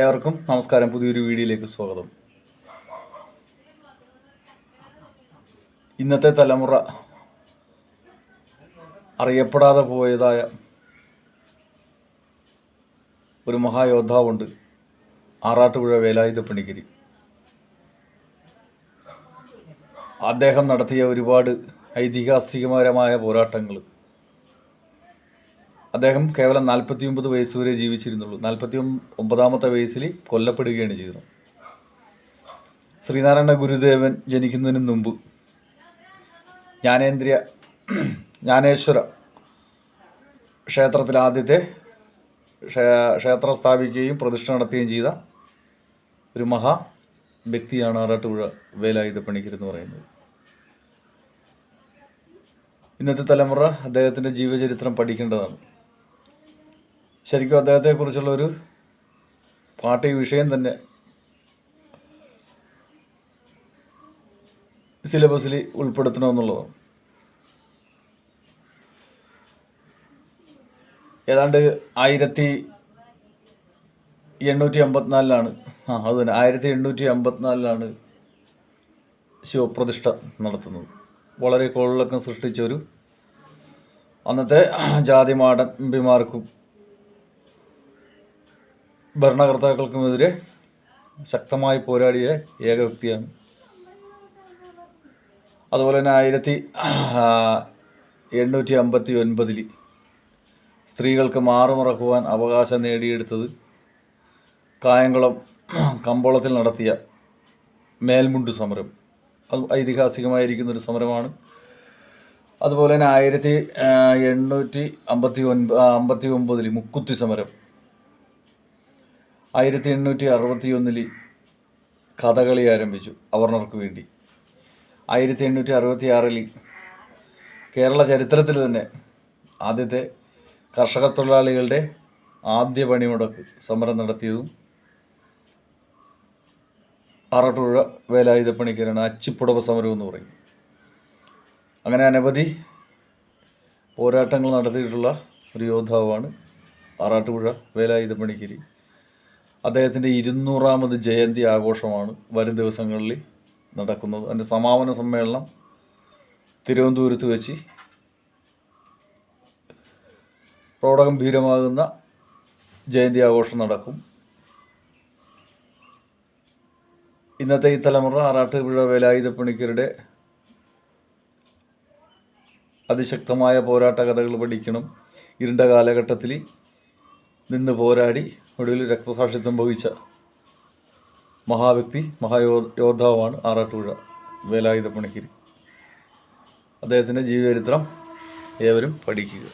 ഏവർക്കും നമസ്കാരം. പുതിയൊരു വീഡിയോയിലേക്ക് സ്വാഗതം. ഇന്നത്തെ തലമുറ അറിയപ്പെടാതെ പോയതായ ഒരു മഹായോദ്ധാവുണ്ട്, ആറാട്ടുപുഴ വേലായുധ പണിക്കരി. അദ്ദേഹം നടത്തിയ ഒരുപാട് ഐതിഹാസികപരമായ പോരാട്ടങ്ങൾ. അദ്ദേഹം കേവലം 49 വയസ്സ് വരെ ജീവിച്ചിരുന്നുള്ളൂ. 49ാമത്തെ വയസ്സിൽ കൊല്ലപ്പെടുകയാണ് ചെയ്തത്. ശ്രീനാരായണ ഗുരുദേവൻ ജനിക്കുന്നതിന് മുമ്പ് ജ്ഞാനേശ്വര ക്ഷേത്രത്തിൽ ആദ്യത്തെ ക്ഷേത്രം സ്ഥാപിക്കുകയും പ്രതിഷ്ഠ നടത്തുകയും ചെയ്ത ഒരു മഹാ വ്യക്തിയാണ് ആറാട്ടുപുഴ വേലായുധ പണിക്കർ എന്ന് പറയുന്നത്. ഇന്നത്തെ തലമുറ അദ്ദേഹത്തിൻ്റെ ജീവചരിത്രം പഠിക്കേണ്ടതാണ്. ശരിക്കും അദ്ദേഹത്തെക്കുറിച്ചുള്ള ഒരു പാഠ്യ വിഷയം തന്നെ സിലബസിൽ ഉൾപ്പെടുത്തണമെന്നുള്ളതാണ്. ഏതാണ്ട് 1854 അത് തന്നെ 1854 ശിവപ്രതിഷ്ഠ നടത്തുന്നത്. വളരെ കോളിളക്കം സൃഷ്ടിച്ച ഒരു അന്നത്തെ ജാതി മാടമ്പിമാർക്കും ഭരണകർത്താക്കൾക്കുമെതിരെ ശക്തമായി പോരാടിയ ഏക വ്യക്തിയാണ്. അതുപോലെ തന്നെ 1859 സ്ത്രീകൾക്ക് മാറുമറക്കുവാൻ അവകാശം നേടിയെടുത്തത് കായംകുളം കമ്പോളത്തിൽ നടത്തിയ മേൽമുണ്ട് സമരം. അത് ഐതിഹാസികമായിരിക്കുന്നൊരു സമരമാണ്. അതുപോലെ തന്നെ 1859 മുക്കുത്തി സമരം, 1861 കഥകളി ആരംഭിച്ചു അവർണർക്ക് വേണ്ടി. 1866 കേരള ചരിത്രത്തിൽ തന്നെ ആദ്യത്തെ കർഷക തൊഴിലാളികളുടെ ആദ്യ പണിമുടക്ക് സമരം നടത്തിയതും ആറാട്ടുപുഴ വേലായുധ പണിക്കരാണ്. അച്ചിപ്പുടവ സമരം എന്ന് പറയും. അങ്ങനെ അനവധി പോരാട്ടങ്ങൾ നടത്തിയിട്ടുള്ള ഒരു യോദ്ധാവാണ് ആറാട്ടുപുഴ വേലായുധ പണിക്കരി. അദ്ദേഹത്തിൻ്റെ 200ാമത് ജയന്തി ആഘോഷമാണ് വരും ദിവസങ്ങളിൽ നടക്കുന്നത്. അതിൻ്റെ സമാപന സമ്മേളനം തിരുവനന്തപുരത്ത് വെച്ച് പ്രൗഢഗംഭീരമാകുന്ന ജയന്തി ആഘോഷം നടക്കും. ഇന്നത്തെ ഈ തലമുറ ആറാട്ടുപുഴ വേലായുധ പണിക്കരുടെ അതിശക്തമായ പോരാട്ട കഥകൾ പഠിക്കണം. ഇരുണ്ട കാലഘട്ടത്തിൽ നിന്ന് പോരാടി ഒടുവിൽ രക്തസാക്ഷിത്വം വഹിച്ച മഹാവ്യക്തി, മഹായോദ്ധാവാണ് ആറാട്ടുപുഴ വേലായുധ പണിക്കരി. അദ്ദേഹത്തിൻ്റെ ജീവചരിത്രം ഏവരും പഠിക്കുക.